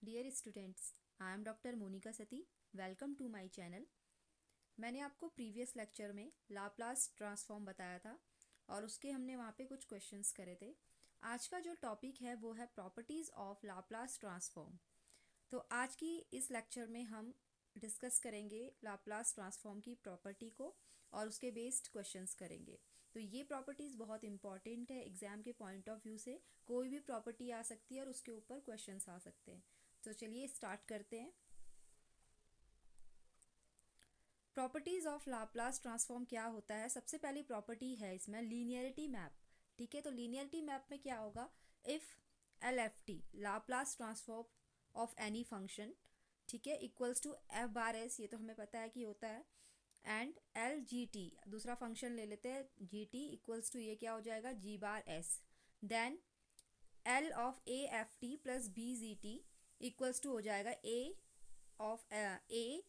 Dear students, I am doctor Monika Sati. Welcome to my channel. मैंने आपको previous lecture में Laplace transform बताया था और उसके हमने वहाँ पे कुछ क्वेश्चंस करे थे। आज का जो टॉपिक है वो है प्रॉपर्टीज़ ऑफ लाप्लास ट्रांसफॉर्म। तो आज की इस लेक्चर में हम डिस्कस करेंगे लाप्लास ट्रांसफॉर्म की प्रॉपर्टी को और उसके बेस्ड क्वेश्चंस करेंगे। तो ये प्रॉपर्टीज़ बहुत इंपॉर्टेंट है एग्ज़ाम के पॉइंट ऑफ व्यू से। कोई भी प्रॉपर्टी आ सकती है और उसके ऊपर क्वेश्चंस आ सकते हैं। तो चलिए स्टार्ट करते हैं। प्रॉपर्टीज़ ऑफ लाप्लास ट्रांसफॉर्म क्या होता है? सबसे पहली प्रॉपर्टी है इसमें लीनियरिटी मैप। ठीक है, तो लीनियरिटी मैप में क्या होगा? If L F T Laplace transform of any function, ठीक है, equals to F bar S, ये तो हमें पता है कि होता है, एंड एल जी टी, दूसरा फंक्शन ले लेते हैं जी टी इक्वल्स टू, ये क्या हो जाएगा? G bar S. Then L of A F T plus B G T equals to हो जाएगा A of A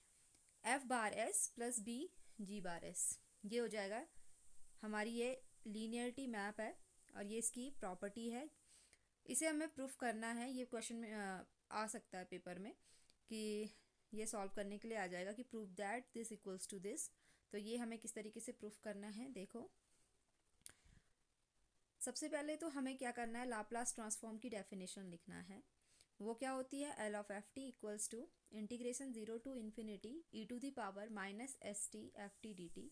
F bar S plus B G bar S. ये हो जाएगा हमारी ये लीनियरिटी मैप है और ये इसकी प्रॉपर्टी है। इसे हमें प्रूफ करना है। ये क्वेश्चन में आ सकता है पेपर में कि ये सॉल्व करने के लिए आ जाएगा कि proof that this equals to this. तो ये हमें किस तरीके से प्रूफ करना है, देखो। सबसे पहले तो हमें क्या करना है, लाप्लास ट्रांसफॉर्म की डेफिनेशन लिखना है। वो क्या होती है? L of F T equals to integration zero to infinity E to the power minus S T F T D T.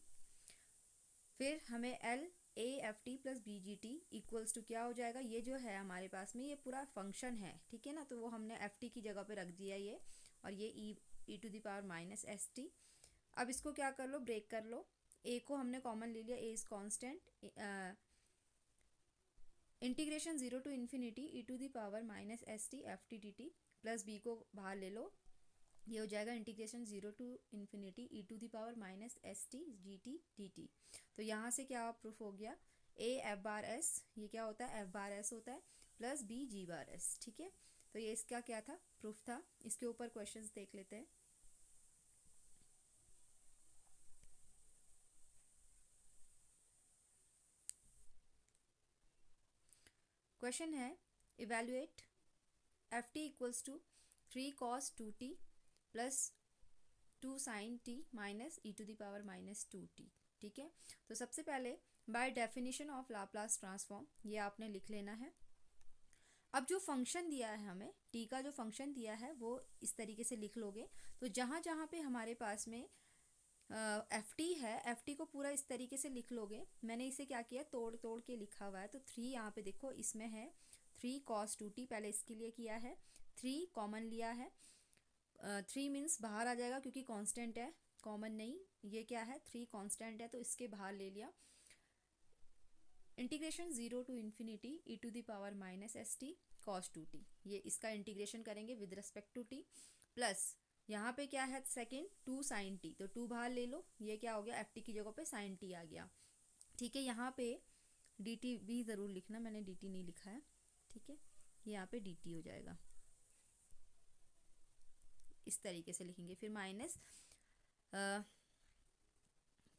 फिर हमें L A F T plus B G T equals to क्या हो जाएगा? ये जो है हमारे पास में ये पूरा फंक्शन है, ठीक है ना, तो वो हमने एफ टी की जगह पे रख दिया ये, और ये E to the power minus S T. अब इसको क्या कर लो, ब्रेक कर लो। ए को हमने कॉमन ले लिया, A is constant. Integration zero to infinity E to the power minus S T F T D T plus B को बाहर ले लो, ये हो जाएगा integration zero to infinity E to the power minus S T G T D T. तो यहाँ से क्या प्रूफ हो गया? ए एफ बार एस, ये क्या होता है? एफ बार एस होता है, plus B G bar S, ठीक है। तो ये इसका क्या था? प्रूफ था। इसके ऊपर क्वेश्चंस देख लेते हैं। क्वेश्चन है, evaluate F T equals to three cos two T plus two sine T minus E to the power minus two T, ठीक है। तो सबसे पहले by definition of Laplace transform ये आपने लिख लेना है। अब जो फंक्शन दिया है हमें, टी का जो फंक्शन दिया है वो इस तरीके से लिख लोगे। तो जहाँ जहाँ पे हमारे पास में एफ टी है, एफ टी को पूरा इस तरीके से लिख लोगे। मैंने इसे क्या किया, तोड़ तोड़ के लिखा हुआ है। तो थ्री यहाँ पे देखो, इसमें है थ्री कॉस टू टी, पहले इसके लिए किया है, थ्री कॉमन लिया है। थ्री मीन्स बाहर आ जाएगा क्योंकि कांस्टेंट है, कॉमन नहीं। ये क्या है? थ्री कांस्टेंट है तो इसके बाहर ले लिया। Integration zero to infinity E to the power minus S T cos two T, ये इसका इंटीग्रेशन करेंगे with respect to T. Plus यहाँ पे क्या है? सेकेंड टू साइन टी, तो टू बाहर ले लो, ये क्या हो गया? एफ टी की जगह पे साइन टी आ गया, ठीक है। यहाँ पे डी टी भी ज़रूर लिखना, मैंने डी टी नहीं लिखा है, ठीक है। यहाँ पे डी टी हो जाएगा, इस तरीके से लिखेंगे। फिर minus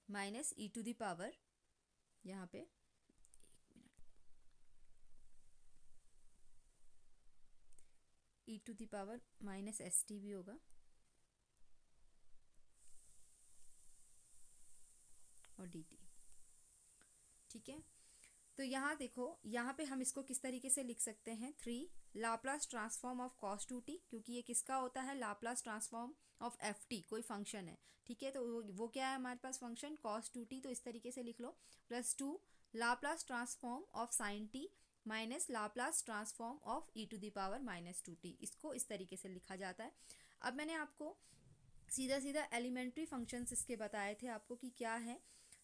minus E to the power, यहाँ पे E to the power minus S T भी होगा, और डी टी, ठीक है। तो यहाँ देखो, यहाँ पे हम इसको किस तरीके से लिख सकते हैं? Three Laplace transform of cos two T, क्योंकि ये किसका होता है? Laplace transform of F T, कोई फंक्शन है, ठीक है। तो वो क्या है हमारे पास? फंक्शन कॉस टू टी, तो इस तरीके से लिख लो। Plus two Laplace transform of sine T minus Laplace transform of E to the power minus two T, इसको इस तरीके से लिखा जाता है। अब मैंने आपको सीधा सीधा एलिमेंट्री फंक्शंस इसके बताए थे आपको कि क्या है।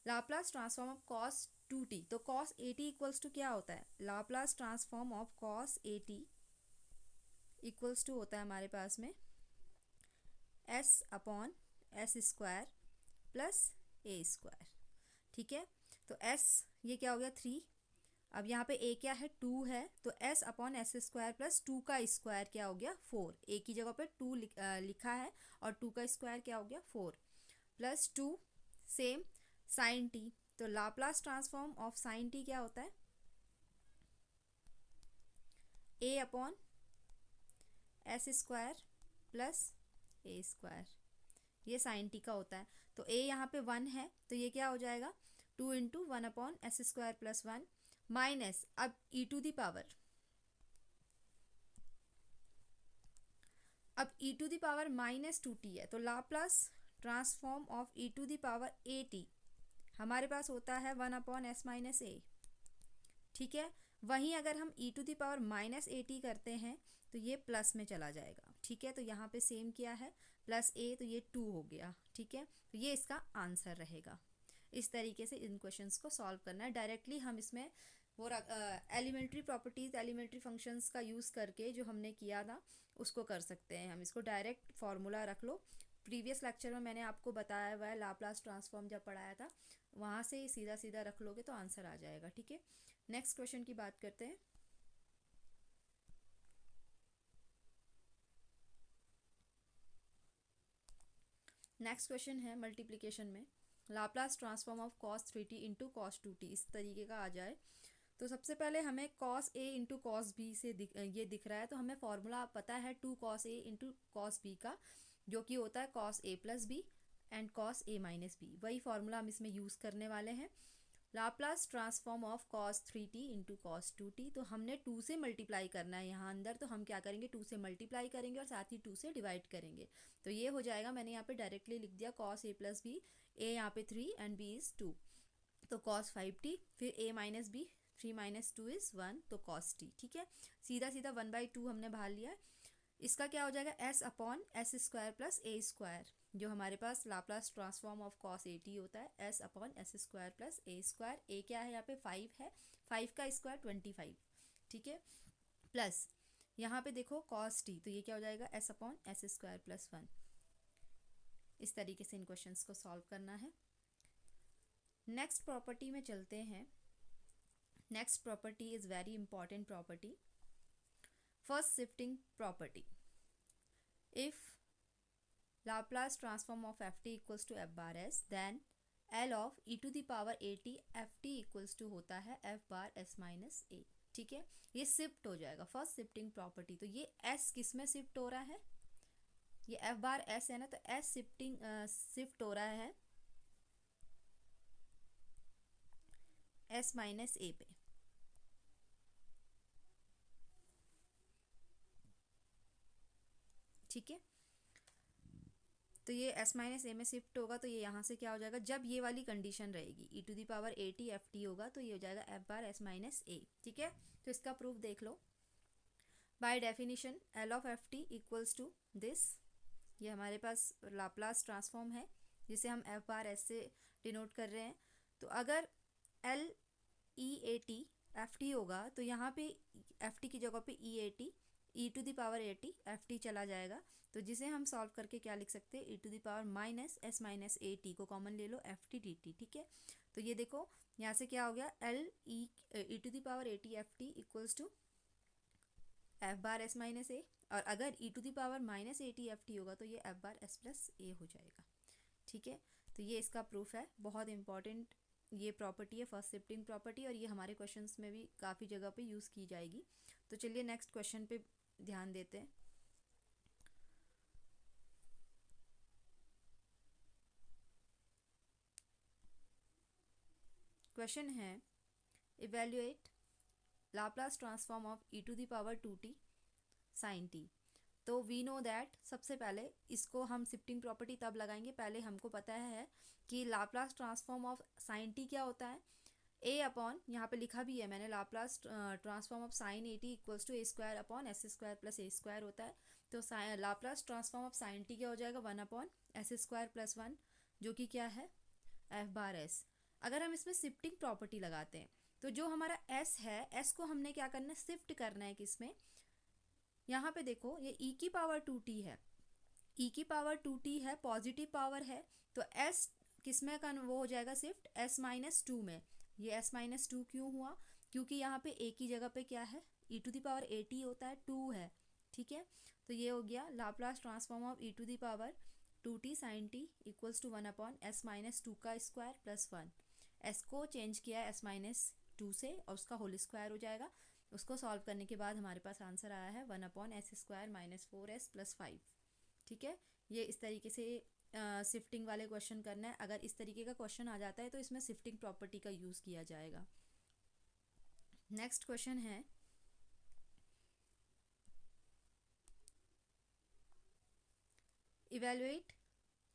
Laplace transform of cos two T, तो cos A T equals to क्या होता है? Laplace transform of cos A T equals to होता है हमारे पास में S upon S square plus A square, ठीक है। तो एस ये क्या हो गया? थ्री। अब यहाँ पे ए क्या है? टू है, तो S upon S square plus two का स्क्वायर क्या हो गया? फोर। ए की जगह पे टू लिखा है और टू का स्क्वायर क्या हो गया? Four. Plus two same sine T, तो Laplace transform of sine T क्या होता है? A upon S square plus A square, ये साइन टी का होता है। तो ए यहाँ पे 1 है तो ये क्या हो जाएगा 2 इंटू 1/s² प्लस 1 माइनस, अब e टू दी पावर, अब e to the power -2t है तो Laplace transform of e to the power at हमारे पास होता है 1/s - a। ठीक है, वहीं अगर हम e to the power -at करते हैं तो ये प्लस में चला जाएगा। ठीक है, तो यहाँ पे सेम किया है प्लस a, तो ये 2 हो गया। ठीक है, तो ये इसका आंसर रहेगा। इस तरीके से इन क्वेश्चंस को सॉल्व करना है। डायरेक्टली हम इसमें वो एलिमेंट्री प्रॉपर्टीज, एलिमेंट्री फंक्शंस का यूज़ करके जो हमने किया था उसको कर सकते हैं हम। इसको डायरेक्ट फार्मूला रख लो, प्रीवियस लेक्चर में मैंने आपको बताया हुआ है, लाप्लास ट्रांसफॉर्म जब पढ़ाया था वहाँ से सीधा सीधा रख लोगे तो आंसर आ जाएगा। ठीक है, नेक्स्ट क्वेश्चन की बात करते हैं। नेक्स्ट क्वेश्चन है मल्टीप्लिकेशन में, Laplace transform of cos 3t into cos 2t इस तरीके का आ जाए तो सबसे पहले हमें cos a into cos b से ये दिख रहा है, तो हमें फॉर्मूला पता है 2 cos a into cos b का, जो कि होता है cos a plus b and cos a minus b। वही फॉर्मूला हम इसमें यूज़ करने वाले हैं। Laplace transform of cos 3t into cos 2t, तो हमने 2 से मल्टीप्लाई करना है यहाँ अंदर, तो हम क्या करेंगे 2 से मल्टीप्लाई करेंगे और साथ ही 2 से डिवाइड करेंगे। तो ये हो जाएगा, मैंने यहाँ पे डायरेक्टली लिख दिया cos a plus b, a यहाँ पे 3 एंड b इज़ 2, तो cos 5t, फिर a minus b, 3 minus 2 is 1, तो cos t। ठीक है, सीधा सीधा 1/2 हमने बाहर लिया है। इसका क्या हो जाएगा s/s² प्लस a स्क्वायर, जो हमारे पास Laplace transform of cos at होता है s/s² plus a square. a क्या है यहाँ पे 5 है, 5 का स्क्वायर 25। ठीक है, प्लस यहाँ पे देखो cos t, तो ये क्या हो जाएगा s/s² प्लस 1। इस तरीके से इन क्वेश्चंस को सॉल्व करना है। नेक्स्ट प्रॉपर्टी में चलते हैं। Next property is very important property, first shifting property. If Laplace transform of ft equals to f bar s, then L of e to the power at ft equals to होता है f bar s minus a। ठीक है, ये shift हो जाएगा first shifting property. तो ये s किस में शिफ्ट हो रहा है, ये f बार s है ना, तो s शिफ्ट हो रहा है s माइनस a पे। ठीक है, तो ये s माइनस ए में शिफ्ट होगा, तो ये यहाँ से क्या हो जाएगा, जब ये वाली कंडीशन रहेगी e to the power at ft होगा, तो ये हो जाएगा f bar s minus A. ठीक है, तो इसका प्रूफ देख लो। By definition L of ft equals to this, ये हमारे पास लाप्लास ट्रांसफॉर्म है जिसे हम f बार s से डिनोट कर रहे हैं। तो अगर L e a t ft होगा तो यहाँ पे ft की जगह पे e to the power at ft चला जाएगा, तो जिसे हम सॉल्व करके क्या लिख सकते हैं, e to the power minus s minus a t को कॉमन ले लो ft dt। ठीक है, तो ये देखो यहाँ से क्या हो गया, L e to the power at ft equals to f bar s minus a, और अगर e to the power minus at ft होगा तो ये f bar s plus a हो जाएगा। ठीक है, तो ये इसका प्रूफ है, बहुत इंपॉर्टेंट ये प्रॉपर्टी है फर्स्ट शिफ्टिंग प्रॉपर्टी, और ये हमारे क्वेश्चंस में भी काफ़ी जगह पे यूज़ की जाएगी। तो चलिए नेक्स्ट क्वेश्चन पे ध्यान देते हैं। क्वेश्चन है evaluate Laplace transform of e to the power 2t sin t। तो वी नो दैट, सबसे पहले इसको हम शिफ्टिंग प्रॉपर्टी तब लगाएंगे, पहले हमको पता है कि Laplace transform of sin t क्या होता है, a अपॉन, यहाँ पे लिखा भी है मैंने, Laplace transform of sin at equals to a square upon s square plus a square होता है। तो Laplace transform of sin t क्या हो जाएगा 1/s² प्लस 1, जो कि क्या है f बार s। अगर हम इसमें शिफ्टिंग प्रॉपर्टी लगाते हैं तो जो हमारा s है, s को हमने क्या करना है, शिफ्ट करना है किसमें, यहाँ पे देखो ये e की पावर 2t है, e की पावर 2t है, पॉजिटिव पावर है, तो s किस में का वो हो जाएगा शिफ्ट, s माइनस 2 में। ये s माइनस 2 क्यों हुआ, क्योंकि यहाँ पे a की जगह पे क्या है, e to the power at होता है 2 है। ठीक है, तो ये हो गया Laplace transform of e to the power 2t sin t equals to 1/s minus 2 का स्क्वायर प्लस 1। s को चेंज किया है s माइनस 2 से और उसका होल स्क्वायर हो जाएगा, उसको सॉल्व करने के बाद हमारे पास आंसर आया है 1/s² - 4s + 5। ठीक है, ये इस तरीके से शिफ्टिंग वाले क्वेश्चन करना है। अगर इस तरीके का क्वेश्चन आ जाता है तो इसमें शिफ्टिंग प्रॉपर्टी का यूज़ किया जाएगा। नेक्स्ट क्वेश्चन है evaluate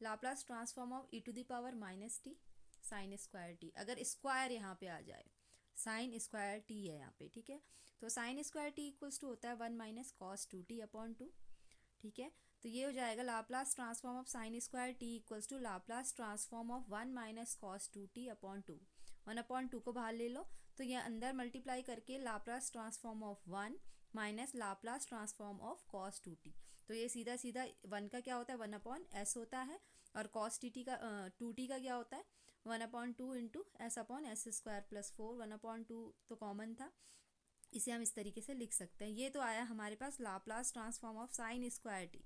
Laplace transform of e⁻ -t sin²t। अगर स्क्वायर यहाँ पे आ जाए, sin²t है यहाँ पे, ठीक है, तो sin² इक्वल्स टू होता है 1 - cos 2t/2। ठीक है, तो ये हो जाएगा Laplace transform of sin² equals to Laplace transform of 1 - cos 2t/2। 1/2 को बाहर ले लो, तो ये अंदर मल्टीप्लाई करके Laplace transform of 1 minus Laplace transform of cos 2t। तो ये सीधा सीधा 1 का क्या होता है 1/s होता है, और cos 2t का क्या होता है 1/2 इंटू s/s² + 4। 1/2 तो कॉमन था, इसे हम इस तरीके से लिख सकते हैं। ये तो आया हमारे पास लाप्लास ट्रांसफॉर्म ऑफ sin²t।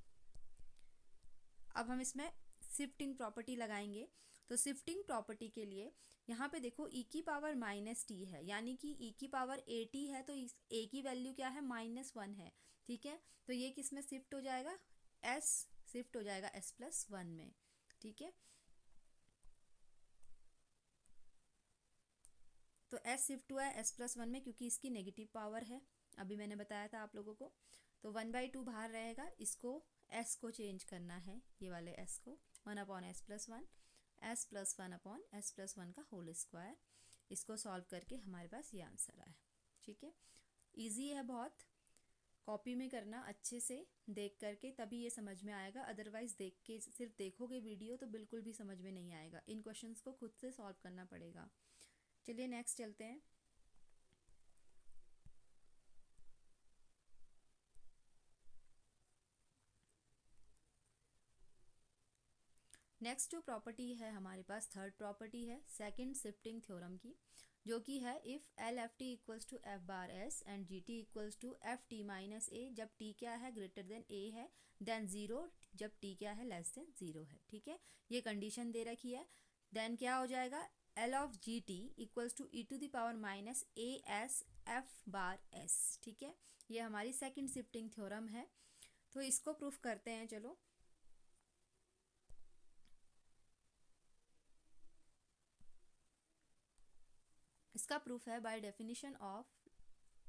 अब हम इसमें शिफ्टिंग प्रॉपर्टी लगाएंगे। तो शिफ्टिंग प्रॉपर्टी के लिए यहाँ पे देखो e⁻−t है, यानी कि e⁻at है, तो इस a की वैल्यू क्या है -1 है। ठीक है, तो ये किस में शिफ्ट हो जाएगा, s शिफ्ट हो जाएगा s+1 में। ठीक है, तो s शिफ्ट हुआ है s+1 में क्योंकि इसकी नेगेटिव पावर है, अभी मैंने बताया था आप लोगों को। तो 1/2 बाहर रहेगा, इसको s को चेंज करना है, ये वाले s को 1/s+1 s+1/s+1 का होल स्क्वायर। इसको सॉल्व करके हमारे पास ये आंसर आया। ठीक है, इजी है बहुत, कॉपी में करना अच्छे से देख करके, तभी ये समझ में आएगा। अदरवाइज देख के सिर्फ देखोगे वीडियो तो बिल्कुल भी समझ में नहीं आएगा। इन क्वेश्चंस को खुद से सॉल्व करना पड़ेगा। चलिए नेक्स्ट चलते हैं। नेक्स्ट जो प्रॉपर्टी है हमारे पास, थर्ड प्रॉपर्टी है सेकंड शिफ्टिंग थ्योरम की, जो कि है इफ़ LFT equals to F⁻s and GT equals to FT - A, जब T क्या है ग्रेटर देन A है, देन 0 जब T क्या है लेस देन 0 है। ठीक है, ये कंडीशन दे रखी है। देन क्या हो जाएगा, L(GT) equals to e⁻−AS F⁻s। ठीक है, ये हमारी सेकंड शिफ्टिंग थ्योरम है। तो इसको प्रूफ करते हैं। चलो, इसका प्रूफ है bye definition of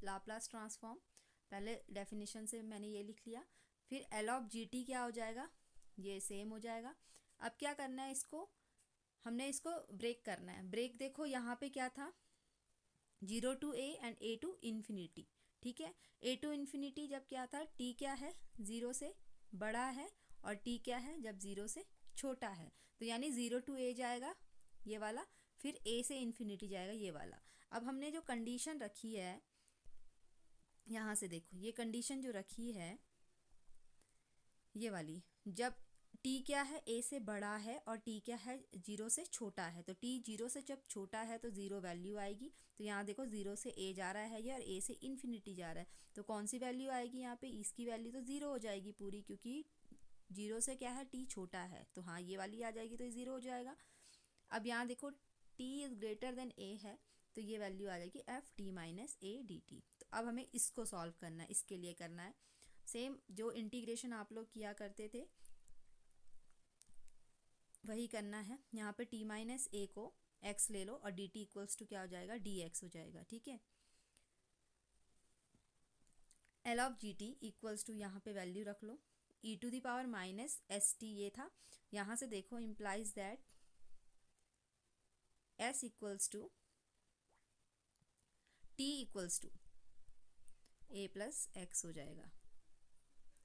Laplace transform. पहले डेफिनेशन से मैंने ये लिख लिया, फिर L(GT) क्या हो जाएगा, ये सेम हो जाएगा। अब क्या करना है, हमने इसको ब्रेक करना है। ब्रेक देखो यहाँ पे क्या था, 0 to a and a to infinity। ठीक है, a to infinity जब क्या था, t क्या है 0 से बड़ा है, और t क्या है जब 0 से छोटा है। तो यानी 0 to a जाएगा ये वाला, फिर a से इन्फिनिटी जाएगा ये वाला। अब हमने जो कंडीशन रखी है, यहाँ से देखो ये कंडीशन जो रखी है ये वाली, जब t क्या है a से बड़ा है और t क्या है 0 से छोटा है, तो t 0 से जब छोटा है तो 0 वैल्यू आएगी। तो यहाँ देखो 0 से a जा रहा है ये, और a से इन्फिनिटी जा रहा है, तो कौन सी वैल्यू आएगी यहाँ पे, इसकी वैल्यू तो 0 हो जाएगी पूरी, क्योंकि 0 से क्या है t छोटा है, तो हाँ ये वाली आ जाएगी, तो ये 0 हो जाएगा। अब यहाँ देखो t is greater than a है, तो ये वैल्यू आ जाएगी FT - A dt। तो अब हमें इसको सॉल्व करना है, इसके लिए करना है सेम जो इंटीग्रेशन आप लोग किया करते थे वही करना है। यहाँ पे t - A को x ले लो, और dt इक्वल्स टू क्या हो जाएगा, dx हो जाएगा। ठीक है, L(GT) इक्वल्स टू यहाँ पे वैल्यू रख लो, e⁻−ST ये था। यहाँ से देखो implies that s equals to t equals to a + x हो जाएगा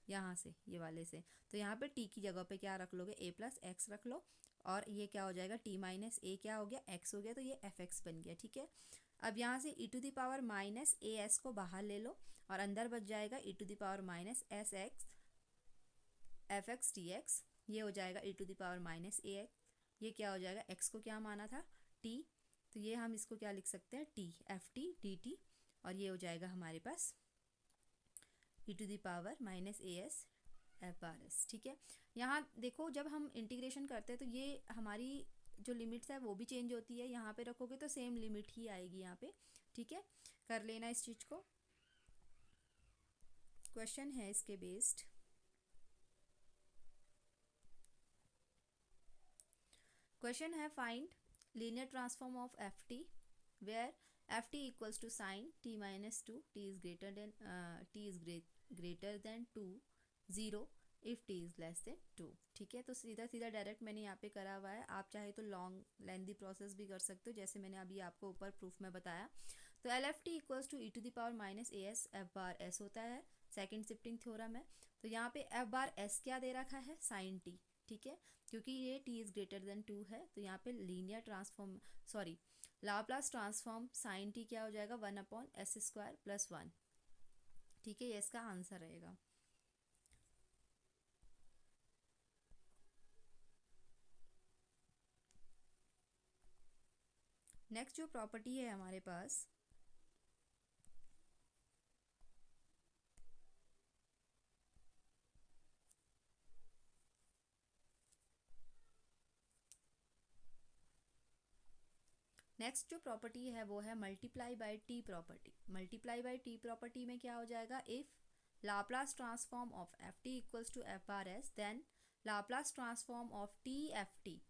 यहाँ से, ये वाले से। तो यहाँ पे t की जगह पे क्या रख लोगे, a + x रख लो, और ये क्या हो जाएगा t - A क्या हो गया, x हो गया, तो ये fx बन गया। ठीक है, अब यहाँ से e⁻−AS को बाहर ले लो, और अंदर बच जाएगा e⁻−SX fx dx। ये हो जाएगा e⁻−AX, ये क्या हो जाएगा, x को क्या माना था t, तो ये हम इसको क्या लिख सकते हैं t FT dt, और ये हो जाएगा हमारे पास e⁻−AS F⁻s। ठीक है, यहाँ देखो जब हम इंटीग्रेशन करते हैं तो ये हमारी जो लिमिट्स है वो भी चेंज होती है, यहाँ पे रखोगे तो सेम लिमिट ही आएगी यहाँ पे। ठीक है, कर लेना इस चीज़ को। क्वेश्चन है इसके बेस्ड, क्वेश्चन है find linear transform of F T where F T equals to sine T minus two, T is greater than two, 0 if T is less than 2। ठीक है, तो सीधा सीधा डायरेक्ट मैंने यहाँ पे करा हुआ है। आप चाहे तो लॉन्ग लेंथी प्रोसेस भी कर सकते हो, जैसे मैंने अभी आपको ऊपर प्रूफ में बताया। तो L F T equals to E to the power minus A S F bar S होता है, सेकेंड शिफ्टिंग थ्योरम है। तो यहाँ पे एफ बार एस क्या दे रखा है, साइन टी। ठीक है, क्योंकि ये टी इज ग्रेटर देन 2 है, तो यहाँ पे linear transform Laplace transform sine T क्या हो जाएगा, 1/s² + 1। ठीक है, ये इसका आंसर रहेगा। नेक्स्ट जो प्रॉपर्टी है हमारे पास, नेक्स्ट जो प्रॉपर्टी है वो है multiply by T property. Multiply by T property में क्या हो जाएगा, if Laplace transform of F T equals to F bar S, then Laplace transform of T F T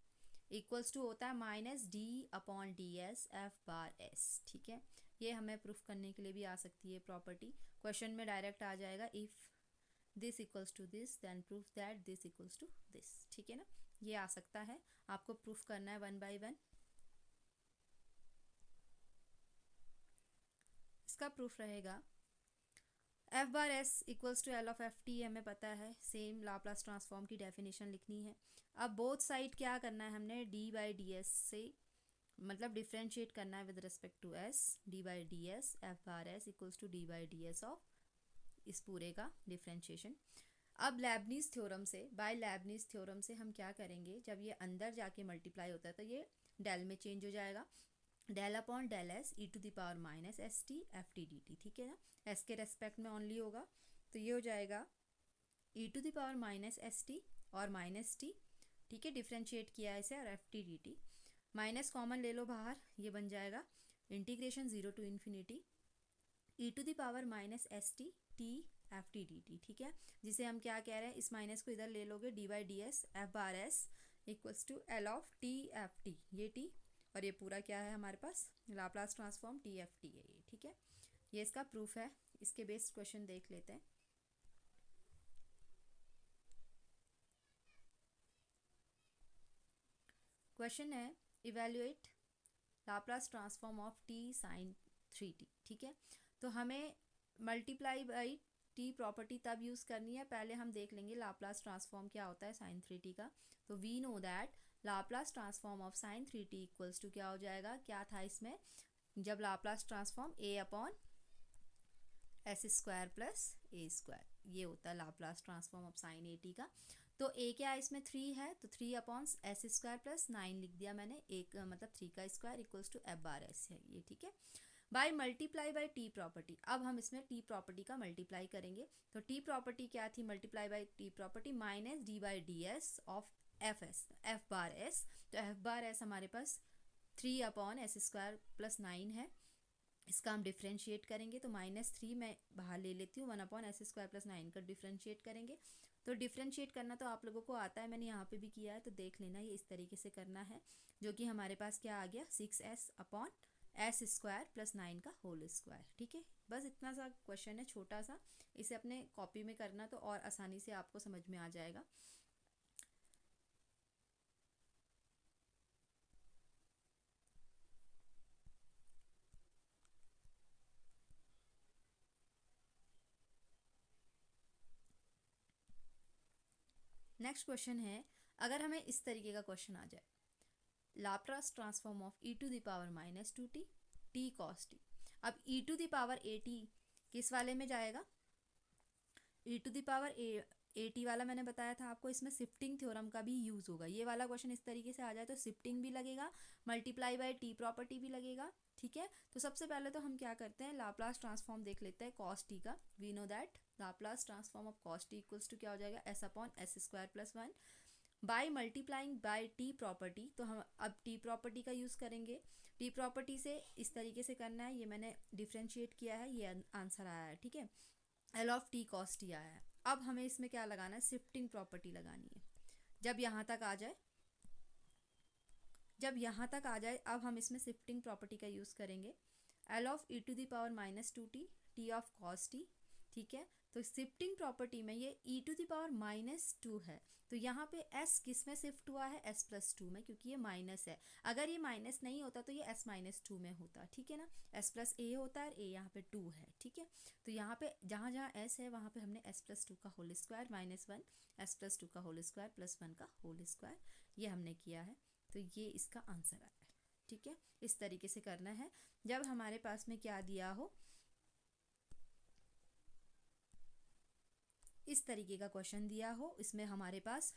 equals to होता है -d/ds एफ बार एस। ठीक है, ये हमें प्रूफ करने के लिए भी आ सकती है प्रॉपर्टी। क्वेश्चन में डायरेक्ट आ जाएगा, if this equals to this then proof that this equals to this. ठीक है ना, ये आ सकता है, आपको प्रूफ करना है 1 by 1। इसका प्रूफ रहेगा F bar S equals to L of F T, हमें पता है, सेम लाप्लास ट्रांसफॉर्म की डेफिनेशन लिखनी है। अब बोथ साइड क्या करना है, हमने d/ds से मतलब डिफ्रेंशिएट करना है with respect to s, d/ds F bar S equals to d/ds of इस पूरे का डिफ्रेंशिएशन। अब लेबनीज थ्योरम से, बाय लेबनीज थ्योरम से हम क्या करेंगे, जब ये अंदर जाके मल्टीप्लाई होता है तो ये डेल में चेंज हो जाएगा, del/del(s) e to the power minus S T F T D T. ठीक है ना, एस के रेस्पेक्ट में ओनली होगा, तो ये हो जाएगा e to the power minus S T और माइनस टी। ठीक है, डिफ्रेंशिएट किया है इसे, और F T D T minus common ले लो बाहर, ये बन जाएगा integration 0 to ∞ e to the power minus S T T F T D T. ठीक है, जिसे हम क्या कह रहे हैं, इस माइनस को इधर ले लोगे, d/ds F bar S equals to L of T F T, ये टी, और ये पूरा क्या है हमारे पास, Laplace transform T F T है ये। ठीक है, ये इसका प्रूफ है। इसके बेस्ड क्वेश्चन देख लेते हैं। क्वेश्चन है evaluate Laplace transform of T sine 3t। ठीक है, तो हमें मल्टीप्लाई बाई टी प्रॉपर्टी तब यूज़ करनी है, पहले हम देख लेंगे लाप्लास ट्रांसफॉर्म क्या होता है साइन 3t का। तो we know that Laplace transform of sine 3t equals to क्या हो जाएगा, क्या था इसमें, जब लाप्लास ट्रांसफॉर्म a/s² + a², ये होता है Laplace transform of sign at का। तो a क्या है इसमें, 3 है, तो 3/s² + 9 लिख दिया मैंने, एक मतलब 3 का square equals to F bar S है ये। ठीक है, by multiply by T property, अब हम इसमें टी प्रॉपर्टी का मल्टीप्लाई करेंगे। तो टी प्रॉपर्टी क्या थी, multiply by T property minus d/ds of F bar S. तो एफ बार एस हमारे पास 3/s² + 9 है, इसका हम डिफ्रेंशिएट करेंगे, तो -3 मैं बाहर ले लेती हूँ, 1/s² + 9 का डिफ्रेंशिएट करेंगे। तो डिफ्रेंशिएट करना तो आप लोगों को आता है, मैंने यहाँ पे भी किया है, तो देख लेना, ये इस तरीके से करना है, जो कि हमारे पास क्या आ गया, 6s/s² + 9 का होल स्क्वायर। ठीक है, बस इतना सा क्वेश्चन है, छोटा सा, इसे अपने कॉपी में करना तो और आसानी से आपको समझ में आ जाएगा। नेक्स्ट क्वेश्चन है, अगर हमें इस तरीके का क्वेश्चन आ जाए, Laplace transform of e to the power -2t t cos t। अब e to the power at किस वाले में जाएगा, e to the power at वाला मैंने बताया था आपको, इसमें शिफ्टिंग थ्योरम का भी यूज़ होगा। ये वाला क्वेश्चन इस तरीके से आ जाए तो शिफ्टिंग भी लगेगा, मल्टीप्लाई बाय टी प्रॉपर्टी भी लगेगा। ठीक है, तो सबसे पहले तो हम क्या करते हैं, लाप्लास ट्रांसफॉर्म देख लेते हैं कॉस टी का। We know that Laplace transform of cos T equals to क्या हो जाएगा, s/s² + 1 by multiplying by T property. तो हम अब टी प्रॉपर्टी का यूज़ करेंगे, टी प्रॉपर्टी से इस तरीके से करना है, ये मैंने डिफ्रेंशिएट किया है, ये आंसर आया है। ठीक है, L of T cos T आया है। अब हमें इसमें क्या लगाना है, शिफ्टिंग प्रॉपर्टी लगानी है। जब यहाँ तक आ जाए, अब हम इसमें शिफ्टिंग प्रॉपर्टी का यूज़ करेंगे। L of E to the power minus two T, T of cos T, ठीक है। तो शिफ्टिंग प्रॉपर्टी में ये E to the power minus two है, तो यहाँ पे एस किस में शिफ्ट हुआ है, एस प्लस टू में, क्योंकि ये माइनस है। अगर ये माइनस नहीं होता तो ये एस माइनस टू में होता, ठीक है ना। एस प्लस ए होता है, ए यहाँ पे टू है, ठीक है। तो यहाँ पे जहाँ जहाँ एस है वहाँ पे हमने एस प्लस टू का whole square minus one, S plus two का होल स्क्वायर प्लस वन का होल स्क्वायर, ये हमने किया है। तो ये इसका आंसर आया है, ठीक है। इस तरीके से करना है। जब हमारे पास में क्या दिया हो, इस तरीके का क्वेश्चन दिया हो, इसमें हमारे पास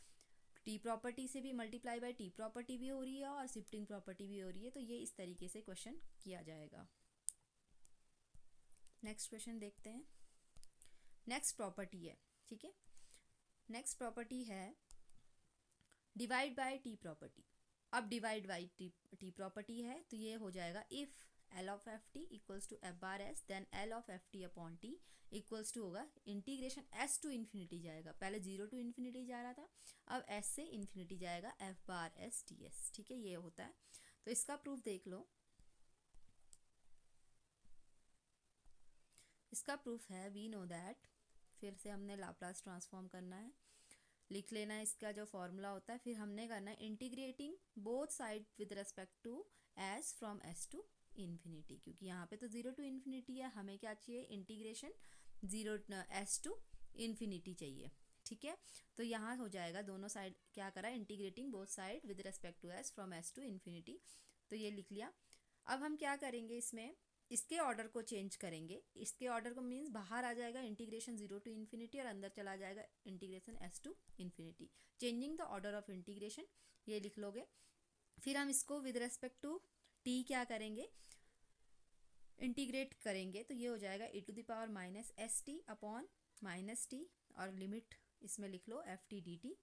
टी प्रॉपर्टी से भी मल्टीप्लाई बाय टी प्रॉपर्टी भी हो रही है और शिफ्टिंग प्रॉपर्टी भी हो रही है, तो ये इस तरीके से क्वेश्चन किया जाएगा। नेक्स्ट क्वेश्चन देखते हैं। नेक्स्ट प्रॉपर्टी है, ठीक है। नेक्स्ट प्रॉपर्टी है डिवाइड बाय टी प्रॉपर्टी। अब डिवाइड बाई टी प्रॉपर्टी है, तो ये हो जाएगा if L of F T equals to F bar S, then L of F T upon T equals to होगा इंटीग्रेशन एस टू इन्फिनिटी जाएगा, पहले zero to infinity जा रहा था, अब एस से इन्फिनिटी जाएगा, F bar S D s, ठीक है। ये होता है। तो इसका प्रूफ देख लो। इसका प्रूफ है वी नो दैट, फिर से हमने लाप्लास ट्रांसफॉर्म करना है, लिख लेना है इसका जो फॉर्मूला होता है, फिर हमने करना है integrating both side with respect to s from s to infinity, क्योंकि यहाँ पे तो जीरो टू इन्फिनिटी है, हमें क्या चाहिए, integration zero s to infinity चाहिए, ठीक है। तो यहाँ हो जाएगा दोनों साइड क्या करा, integrating both side with respect to s from s to infinity, तो ये लिख लिया। अब हम क्या करेंगे, इसमें इसके ऑर्डर को चेंज करेंगे। इसके ऑर्डर को मीन्स बाहर आ जाएगा इंटीग्रेशन जीरो टू इन्फिनिटी और अंदर चला जाएगा integration S to infinity, changing the order of integration, ये लिख लोगे। फिर हम इसको विद रेस्पेक्ट टू टी क्या करेंगे, इंटीग्रेट करेंगे, तो ये हो जाएगा E to the power minus S T upon minus T, और लिमिट इसमें लिख लो एफ टी डी टी।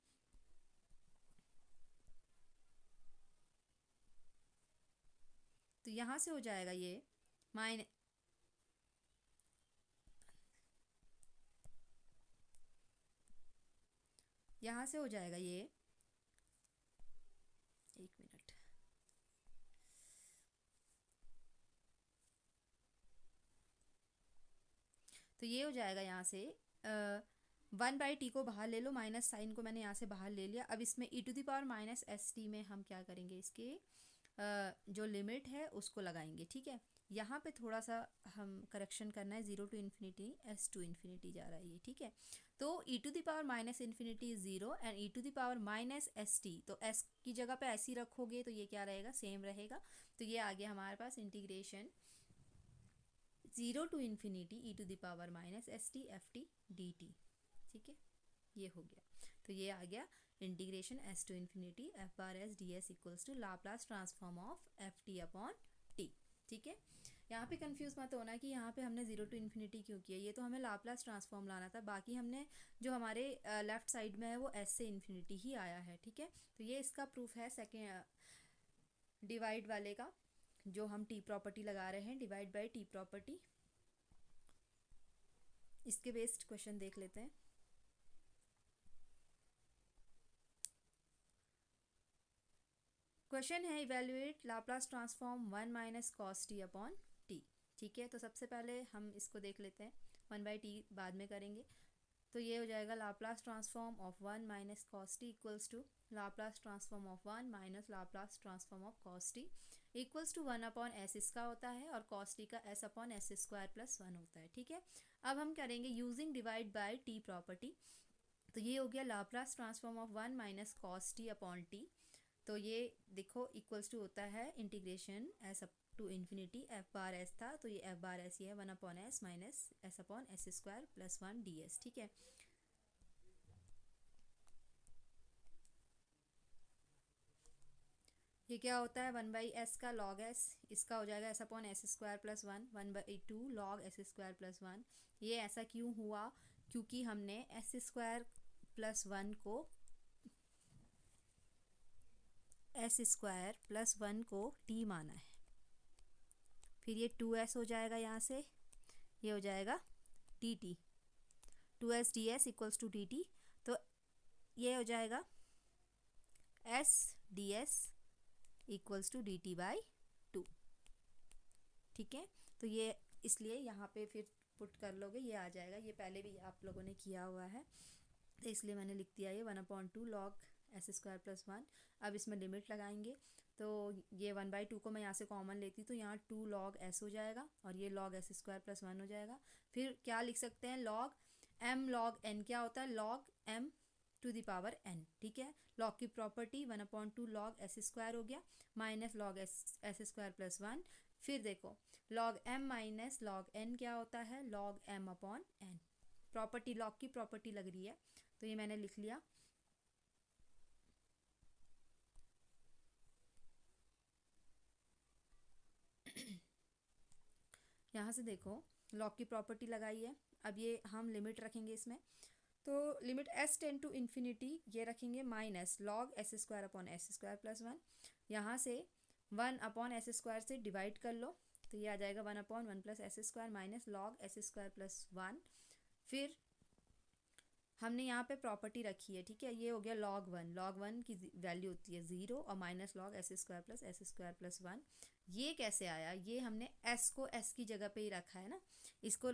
तो यहाँ से हो जाएगा ये यहाँ से हो जाएगा ये, एक मिनट, तो ये हो जाएगा यहाँ से वन बाई टी को बाहर ले लो, माइनस साइन को मैंने यहाँ से बाहर ले लिया। अब इसमें E to the power minus S T में हम क्या करेंगे, इसके जो लिमिट है उसको लगाएंगे, ठीक है। यहाँ पे थोड़ा सा हम करेक्शन करना है, zero to infinity S to infinity जा रहा है ये, ठीक है। तो E to the power minus infinity is zero and E to the power minus S T, तो एस की जगह पे ऐसे ही रखोगे तो ये क्या रहेगा, सेम रहेगा। तो ये आ गया हमारे पास integration zero to infinity E to the power minus S T F T D T, ठीक है। ये हो गया। तो ये आ गया integration S to infinity F bar S D S equals to Laplace transform of F T upon T, ठीक है। यहाँ पे कंफ्यूज मत होना कि यहाँ पे हमने जीरो टू इन्फिनिटी क्यों किया, ये तो हमें लाप्लास ट्रांसफॉर्म लाना था, बाकी हमने जो हमारे लेफ्ट साइड में है वो एस से इन्फिनिटी ही आया है, ठीक है। तो ये इसका प्रूफ है सेकेंड डिवाइड वाले का, जो हम टी प्रॉपर्टी लगा रहे हैं, डिवाइड बाय टी प्रॉपर्टी। इसके बेस्ड क्वेश्चन देख लेते हैं। क्वेश्चन है evaluate Laplace transform one minus cos t upon T, ठीक है। तो सबसे पहले हम इसको देख लेते हैं, वन बाई टी बाद में करेंगे। तो ये हो जाएगा Laplace transform of one minus cos T equals to Laplace transform of one minus Laplace transform of cos T equals to one upon s इसका होता है और कॉस टी का s upon S square plus one होता है, ठीक है। अब हम करेंगे using divide by T property. तो ये हो गया Laplace transform of one minus cos t upon t, तो ये देखो इक्वल्स टू होता है integration s up to infinity F bar s था, तो ये एफ बार एस ये है one upon s minus s upon S square plus one d s, ठीक है। ये क्या होता है, वन बाई एस का लॉग एस, इसका हो जाएगा s upon S square plus one, one by two log s square plus one. ये ऐसा क्यों हुआ, क्योंकि हमने एस स्क्वायर प्लस वन को एस स्क्वायर प्लस वन को टी माना है, फिर ये टू एस हो जाएगा, यहाँ से ये हो जाएगा t t, 2s ds equals to dt, तो ये हो जाएगा s ds equals to dt by 2। ठीक है, तो ये इसलिए यहाँ पे फिर पुट कर लोगे, ये आ जाएगा। ये पहले भी आप लोगों ने किया हुआ है, तो इसलिए मैंने लिख दिया ये 1/2 log s स्क्वायर प्लस 1। अब इसमें लिमिट लगाएंगे, तो ये 1/2 को मैं यहाँ से कॉमन लेती तो यहाँ 2 log s हो जाएगा, और ये log s स्क्वायर प्लस 1 हो जाएगा। फिर क्या लिख सकते हैं, log m log n क्या होता है, log m to the power n। ठीक है, log की प्रॉपर्टी 1/2 log s स्क्वायर हो गया minus log s square plus 1। फिर देखो log m minus log n क्या होता है, log m upon n। Property log की प्रॉपर्टी लग रही है, तो ये मैंने लिख लिया। यहाँ से देखो log की प्रॉपर्टी लगाई है। अब ये हम लिमिट रखेंगे इसमें, तो limit s tend to infinity ये रखेंगे minus log s square upon s square plus 1। यहाँ से 1 अपॉन s स्क्वायर से डिवाइड कर लो, तो ये आ जाएगा 1/1 plus s square minus log s square plus 1। फिर हमने यहाँ पे प्रॉपर्टी रखी है, ठीक है, ये हो गया log 1 की वैल्यू होती है 0 और minus log s square plus s square plus 1। ये कैसे आया, ये हमने s को s की जगह पे ही रखा है ना, इसको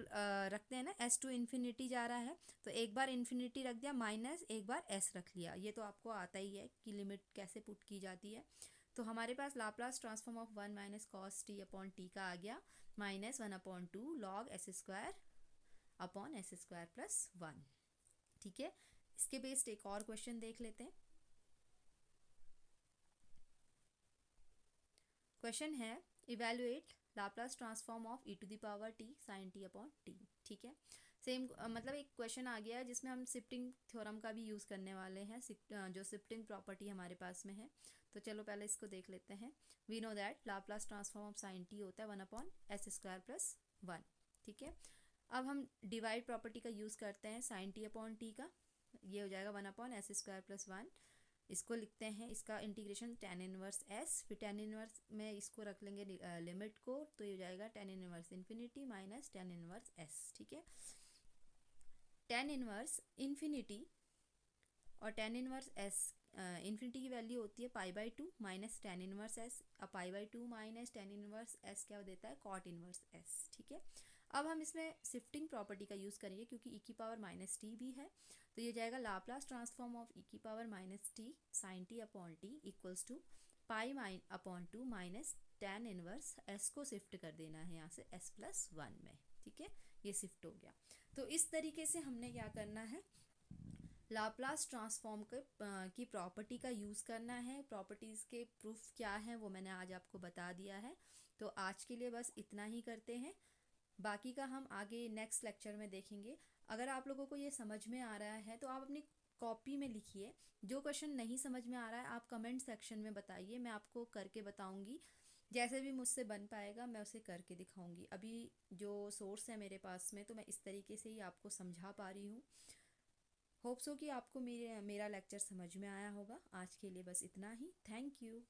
रखते हैं ना, s टू इन्फिनिटी जा रहा है, तो एक बार इन्फिनिटी रख दिया माइनस एक बार s रख लिया। ये तो आपको आता ही है कि लिमिट कैसे पुट की जाती है। तो हमारे पास Laplace transform of 1 minus cos t upon t का आ गया minus 1/2 log s square upon s square plus 1। ठीक है, इसके बेस्ड एक और क्वेश्चन देख लेते हैं। क्वेश्चन है evaluate Laplace transform of e to the power t sin t upon t। ठीक है, सेम मतलब एक क्वेश्चन आ गया है जिसमें हम शिफ्टिंग थ्योरम का भी यूज़ करने वाले हैं, जो शिफ्टिंग प्रॉपर्टी हमारे पास में है। तो चलो पहले इसको देख लेते हैं। We know that Laplace transform of sin t होता है 1/s स्क्वायर प्लस 1। ठीक है, अब हम डिवाइड प्रॉपर्टी का यूज़ करते हैं sin t अपॉन t का, ये हो जाएगा 1/s स्क्वायर प्लस 1। इसको लिखते हैं, इसका इंटीग्रेशन tan इनवर्स s, फिर tan इनवर्स में इसको रख लेंगे लिमिट को, तो ये हो जाएगा tan inverse infinity minus tan inverse s। ठीक है, tan इनवर्स इन्फिनिटी और tan इनवर्स s इन्फिनिटी की वैल्यू होती है π/2 माइनस tan इनवर्स s। अब π/2 माइनस tan इनवर्स s क्या देता है, cot इनवर्स s। ठीक है, अब हम इसमें शिफ्टिंग प्रॉपर्टी का यूज़ करेंगे क्योंकि e की पावर माइनस टी भी है, तो ये जाएगा लाप्लास ट्रांसफॉर्म ऑफ e की power minus T sine T upon T equals to π/2 minus tan inverse s को शिफ्ट कर देना है यहाँ से s प्लस 1 में। ठीक है, ये शिफ्ट हो गया। तो इस तरीके से हमने क्या करना है, लाप्लास ट्रांसफॉर्म की प्रॉपर्टी का यूज़ करना है। प्रॉपर्टीज़ के प्रूफ क्या हैं वो मैंने आज आपको बता दिया है। तो आज के लिए बस इतना ही करते हैं, बाकी का हम आगे नेक्स्ट लेक्चर में देखेंगे। अगर आप लोगों को ये समझ में आ रहा है तो आप अपनी कॉपी में लिखिए, जो क्वेश्चन नहीं समझ में आ रहा है आप कमेंट सेक्शन में बताइए, मैं आपको करके बताऊंगी। जैसे भी मुझसे बन पाएगा मैं उसे करके दिखाऊंगी। अभी जो सोर्स है मेरे पास में, तो मैं इस तरीके से ही आपको समझा पा रही हूँ। होप सो कि आपको मेरा लेक्चर समझ में आया होगा। आज के लिए बस इतना ही। Thank you.